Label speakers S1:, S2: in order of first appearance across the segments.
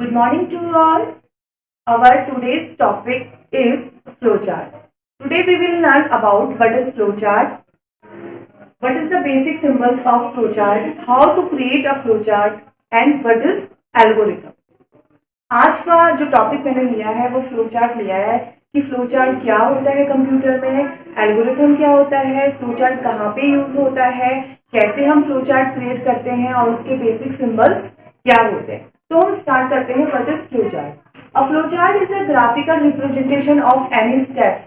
S1: Good morning to you all. Our today's topic is flowchart. Today we will learn about what is flowchart, what is the basic symbols of flowchart, how to create a flowchart and what is algorithm. आज का जो topic मैंने लिया है वो flowchart लिया है कि फ्लोचार्ट क्या होता है कंप्यूटर में, एल्गोरिथम क्या होता है, फ्लोचार्ट कहाँ पे यूज होता है, कैसे हम फ्लोचार्ट क्रिएट करते हैं और उसके बेसिक सिंबल्स क्या होते हैं। तो हम स्टार्ट करते हैं what is flowchart. A flowchart is a graphical representation of any steps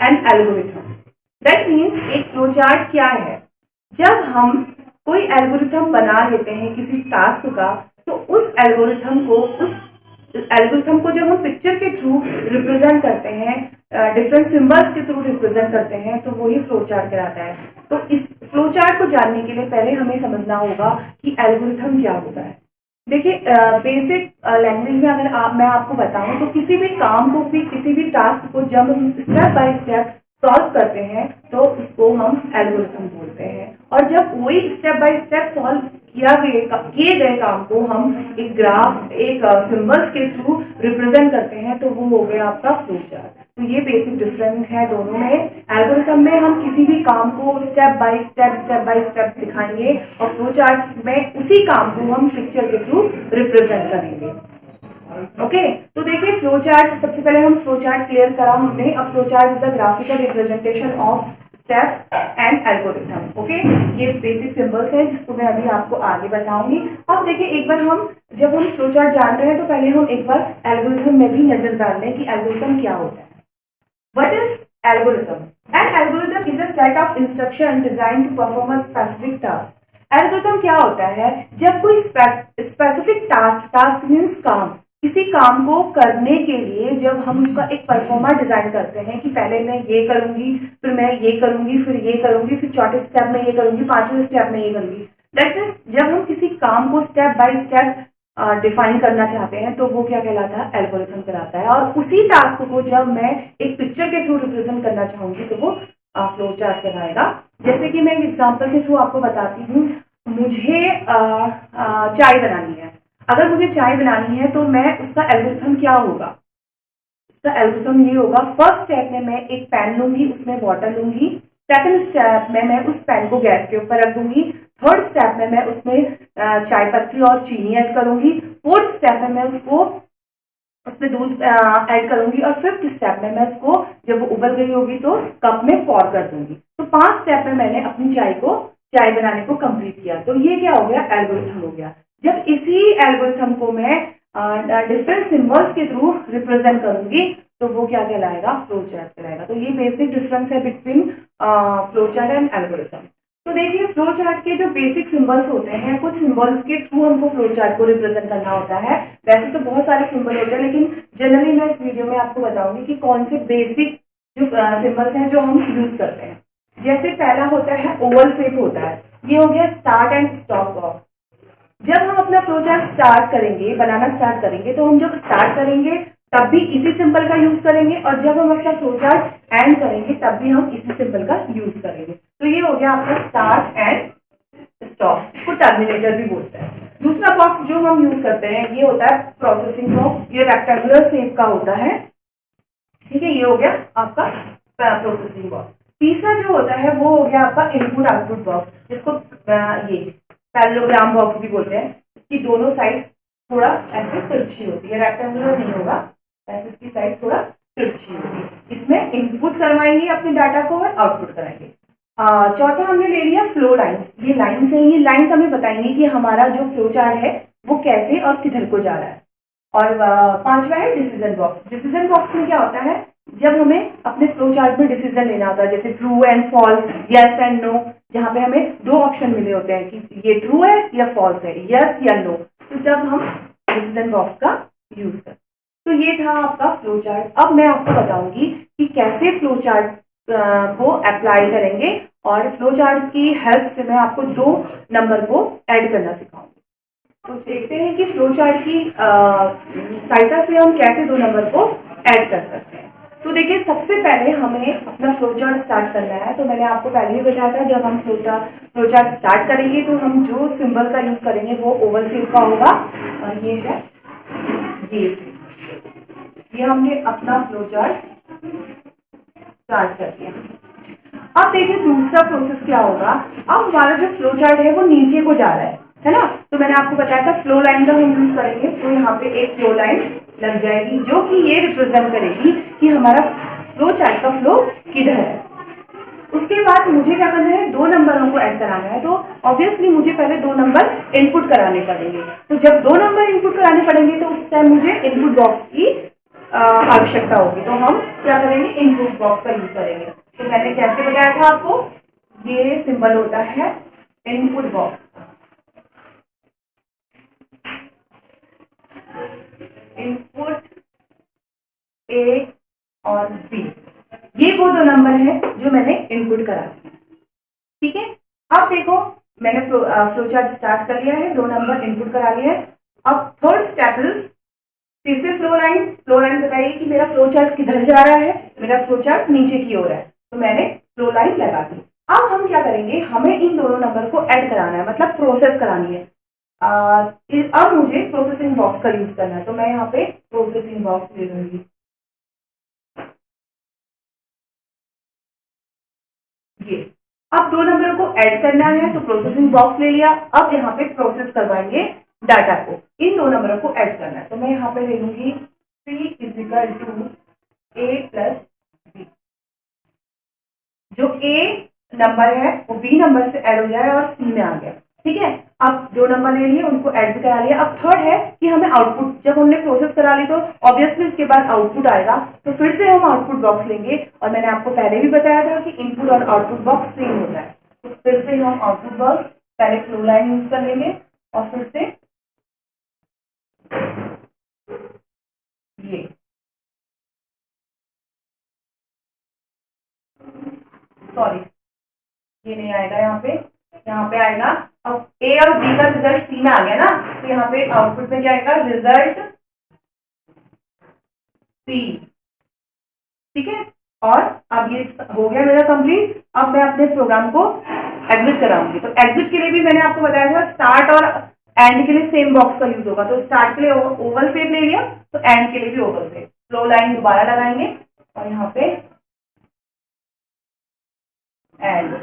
S1: and algorithm. That means एक फ्लोचार्ट क्या है, जब हम कोई एल्गोरिथम बना लेते हैं किसी टास्क का तो उस एल्गोरिथम को जब हम पिक्चर के थ्रू रिप्रेजेंट करते हैं, डिफरेंट सिंबल्स के थ्रू रिप्रेजेंट करते हैं तो वही फ्लोचार्ट कहलाता है। तो इस फ्लोचार्ट को जानने के लिए पहले हमें समझना होगा कि एल्गोरिथम क्या होता है। देखिए बेसिक लैंग्वेज में अगर मैं आपको बताऊं तो किसी भी काम को भी, किसी भी टास्क को जब हम स्टेप बाय स्टेप सॉल्व करते हैं तो उसको हम एल्गोरिथम बोलते हैं। और जब वही स्टेप बाय स्टेप सॉल्व किए गए काम को हम एक ग्राफ, एक सिंबल्स के थ्रू रिप्रेजेंट करते हैं तो वो हो गया आपका फ्लोचार्ट। तो ये बेसिक डिफरेंस है दोनों में। एल्गोरिथम में हम किसी भी काम को स्टेप बाय स्टेप दिखाएंगे और फ्लोचार्ट में उसी काम को हम पिक्चर के थ्रू रिप्रेजेंट करेंगे। ओके तो देखिए फ्लोचार्ट, सबसे पहले हम फ्लोचार्ट क्लियर करा हमने। अब flowchart is a graphical representation of step and algorithm. Okay ये बेसिक सिंबल्स है जिसको मैं अभी आपको आगे बताऊंगी। अब देखिए एक बार जब हम फ्लोचार्ट जान रहे हैं तो पहले हम एक बार एल्गोरिथम में भी नजर डाल लें कि एल्गोरिथम क्या होता है। What is algorithm? An algorithm is a set of instruction designed to perform a specific task. Algorithm क्या होता है, जब कोई स्पेसिफिक टास्क मीन्स काम, किसी काम को करने के लिए जब हम उसका एक परफॉर्मा डिजाइन करते हैं कि पहले मैं ये करूंगी, फिर मैं ये करूंगी, फिर ये करूंगी, फिर चौथे स्टेप में ये करूंगी, पांचवें स्टेप में ये करूंगी। दैट मीन्स जब हम किसी काम को स्टेप बाय स्टेप डिफाइन करना चाहते हैं तो वो क्या कहलाता है, एल्गोरिथम कहलाता है। और उसी टास्क को जब मैं एक पिक्चर के थ्रू रिप्रेजेंट करना चाहूंगी तो वो फ्लोचार्ट कहलाएगा। जैसे कि मैं एक एग्जाम्पल के थ्रू आपको बताती हूँ, मुझे चाय बनानी है। अगर मुझे चाय बनानी है तो मैं उसका एल्गोरिथम क्या होगा, उसका एल्गोरिथम ये होगा, फर्स्ट स्टेप में मैं एक पैन लूंगी, उसमें वाटर लूंगी, सेकंड स्टेप में मैं उस पैन को गैस के ऊपर रख दूंगी, थर्ड स्टेप में मैं उसमें चाय पत्ती और चीनी ऐड करूंगी, फोर्थ स्टेप में मैं उसमें दूध ऐड करूंगी और फिफ्थ स्टेप में मैं उसको जब वो उबल गई होगी तो कप में पॉर कर दूंगी। तो 5 स्टेप में मैंने अपनी चाय बनाने को कंप्लीट किया। तो ये क्या हो गया, एल्गोरिथम हो गया। जब इसी एल्गोरिथम को मैं डिफरेंट सिंबल्स के थ्रू रिप्रेजेंट करूंगी तो वो क्या कहलाएगा, फ्लोचार्ट कहलाएगा। तो ये बेसिक डिफरेंस है बिटवीन फ्लोचार्ट एंड एल्गोरिथम। तो देखिए फ्लोचार्ट के जो बेसिक सिंबल्स होते हैं, कुछ सिंबल्स के थ्रू हमको फ्लोचार्ट को रिप्रेजेंट करना होता है। वैसे तो बहुत सारे सिंबल होते हैं लेकिन जनरली मैं इस वीडियो में आपको बताऊंगी कि कौन से बेसिक जो सिंबल्स हैं जो हम यूज करते हैं। जैसे पहला होता है ओवल शेप होता है, ये हो गया स्टार्ट एंड स्टॉप बॉक्स। जब हम अपना फ्लोचार्ट स्टार्ट करेंगे, बनाना स्टार्ट करेंगे तो हम जब स्टार्ट करेंगे तब भी इसी सिंबल का यूज करेंगे और जब हम अपना फ्लोचार्ट एंड करेंगे तब भी हम इसी सिंबल का यूज करेंगे। तो ये हो गया आपका स्टार्ट एंड स्टॉप, इसको टर्मिनेटर भी बोलते हैं। दूसरा बॉक्स जो हम यूज करते हैं ये होता है प्रोसेसिंग बॉक्स, ये रेक्टेंगुलर शेप का होता है। ठीक है, ये हो गया आपका प्रोसेसिंग बॉक्स। तीसरा जो होता है वो हो गया आपका इनपुट आउटपुट बॉक्स, जिसको ये पैरेललोग्राम बॉक्स भी बोलते हैं। इसकी दोनों साइड्स थोड़ा ऐसे तिरछी होती है, रेक्टेंगुलर नहीं होगा, ऐसे इसकी साइड थोड़ा तिरछी होगी। इसमें इनपुट करवाएंगे अपने डाटा को और आउटपुट कराएंगे। चौथा हमने ले लिया फ्लो लाइंस। ये लाइंस है, ये लाइंस हमें बताएंगे कि हमारा जो फ्लो चार्ट है वो कैसे और किधर को जा रहा है। और पांचवा है डिसीजन बॉक्स। डिसीजन बॉक्स में क्या होता है, जब हमें अपने फ्लो चार्ट में डिसीजन लेना होता है, जैसे true and false, yes and no, जहां पे हमें 2 ऑप्शन मिले होते हैं कि ये ट्रू है या फॉल्स है, यस या नो, तो जब हम डिसीजन बॉक्स का यूज करते। तो ये था आपका फ्लो चार्ट। अब मैं आपको बताऊंगी कि कैसे फ्लो चार्ट को अप्लाई करेंगे और फ्लो चार्ट की हेल्प से मैं आपको 2 नंबर को ऐड करना सिखाऊंगी। तो देखते हैं कि फ्लो चार्ट की सहायता से हम कैसे 2 नंबर को ऐड कर सकते हैं। तो देखिए सबसे पहले हमें अपना फ्लो चार्ट स्टार्ट करना है। तो मैंने आपको पहले ही बताया था, जब हम फ्लो चार्ट स्टार्ट करेंगे तो हम जो सिंबल का यूज करेंगे वो ओवल शेप का होगा और ये है ये हमने अपना फ्लो चार्ट स्टार्ट कर दिया। अब देखिए दूसरा प्रोसेस क्या होगा। अब हमारा जो फ्लो चार्ट है वो नीचे को जा रहा है ना। तो मैंने आपको बताया था फ्लो लाइन का हम यूज करेंगे, तो यहाँ पे एक फ्लो लाइन लग जाएगी जो कि ये रिप्रेजेंट करेगी कि हमारा फ्लो चार्ट का फ्लो किधर है। उसके बाद मुझे क्या करना है, 2 नंबरों को ऐड कराना है। तो ऑब्वियसली मुझे पहले 2 नंबर इनपुट कराने पड़ेंगे। तो जब 2 नंबर इनपुट कराने पड़ेंगे तो उस टाइम मुझे इनपुट बॉक्स की आवश्यकता होगी। तो हम क्या करेंगे, इनपुट बॉक्स का यूज करेंगे। तो मैंने कैसे बताया था आपको, ये सिंबल होता है इनपुट बॉक्स। इनपुट ए और बी, ये वो 2 नंबर है जो मैंने इनपुट करा दिए। ठीक है, अब देखो मैंने फ्लो चार्ट स्टार्ट कर लिया है, 2 नंबर इनपुट करा लिया है। अब थर्ड स्टेप इज फिर से फ्लो लाइन बताइए कि मेरा फ्लो चार्ट किधर जा रहा है। मेरा फ्लो चार्ट नीचे की ओर है, तो मैंने फ्लो लाइन लगा दी। अब हम क्या करेंगे, हमें इन दोनों नंबर को ऐड कराना है, मतलब प्रोसेस करानी है। अब मुझे प्रोसेसिंग बॉक्स का यूज करना है, तो मैं यहाँ पे प्रोसेसिंग बॉक्स ले लूंगी। ये अब 2 नंबरों को ऐड करना है, तो प्रोसेसिंग बॉक्स ले लिया। अब यहाँ पे प्रोसेस करवाएंगे डाटा को, इन 2 नंबरों को ऐड करना है। तो मैं यहाँ पे ले लूंगी C is equal to A plus B। जो A नंबर है वो B नंबर से ऐड हो जाए और C में आ गया। ठीक है, अब 2 नंबर ले लिए, उनको ऐड भी करा लिया। अब थर्ड है कि हमें आउटपुट, जब हमने प्रोसेस करा ली तो ऑब्वियसली उसके बाद आउटपुट आएगा, तो फिर से हम आउटपुट बॉक्स लेंगे। और मैंने आपको पहले भी बताया था कि इनपुट और आउटपुट बॉक्स सेम होता है। तो फिर से हम आउटपुट बॉक्स पहले फ्लो लाइन यूज कर लेंगे और फिर से ये सॉरी ये नहीं आएगा, यहाँ पे आएगा। अब ए और बी का रिजल्ट सी में आ गया ना, तो यहाँ पे आउटपुट में क्या आएगा, रिजल्ट सी। ठीक है, और अब ये हो गया मेरा कंप्लीट। अब मैं अपने प्रोग्राम को एग्जिट कराऊंगी। तो एग्जिट के लिए भी मैंने आपको बताया था स्टार्ट और एंड के लिए सेम बॉक्स का यूज होगा। तो स्टार्ट के लिए ओवल शेप ले लिया, तो एंड के लिए भी ओवल शेप। फ्लो लाइन दोबारा लगाएंगे और यहाँ पे एंड।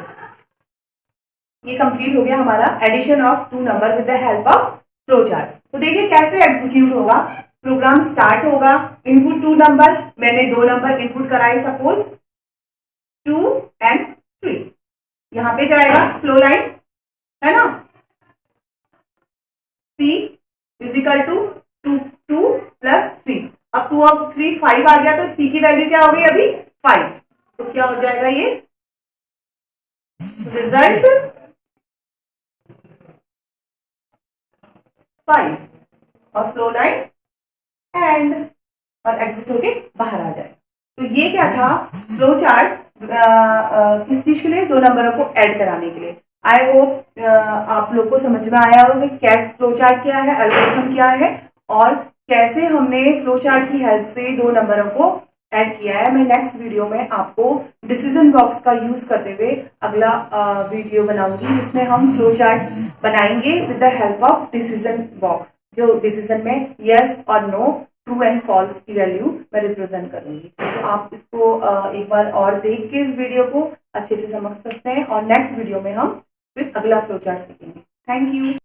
S1: ये कंप्लीट हो गया हमारा addition of 2 number with the help of flow chart. तो देखिए कैसे एग्जीक्यूट होगा। प्रोग्राम स्टार्ट होगा, इनपुट 2 नंबर, मैंने 2 नंबर इनपुट कराए, सपोज 2 and 3। यहां पे जाएगा फ्लो लाइन, है ना, C इजिकल टू 2 प्लस 3। अब 2 और 3 5 आ गया, तो C की वैल्यू क्या हो गई अभी 5। तो क्या हो जाएगा ये रिजल्ट 5 और फ्लो लाइन एंड और एग्जिट होके बाहर आ जाए। तो ये क्या था, फ्लो चार्ट किस चीज के लिए, 2 नंबरों को ऐड कराने के लिए। आई होप आप लोग को समझ में आया होगा कि कैसे फ्लो चार्ट क्या है, एल्गोरिथम क्या है और कैसे हमने फ्लो चार्ट की हेल्प से 2 नंबरों को ऐड किया है। मैं नेक्स्ट वीडियो में आपको डिसीजन बॉक्स का यूज करते हुए अगला वीडियो बनाऊंगी, जिसमें हम फ्लो चार्ट बनाएंगे with the help of decision box, जो डिसीजन में यस और नो, ट्रू एंड फॉल्स की वैल्यू मैं रिप्रेजेंट करूंगी। तो आप इसको एक बार और देख के इस वीडियो को अच्छे से समझ सकते हैं और नेक्स्ट वीडियो में हम फिर अगला फ्लो चार्ट सीखेंगे। Thank you.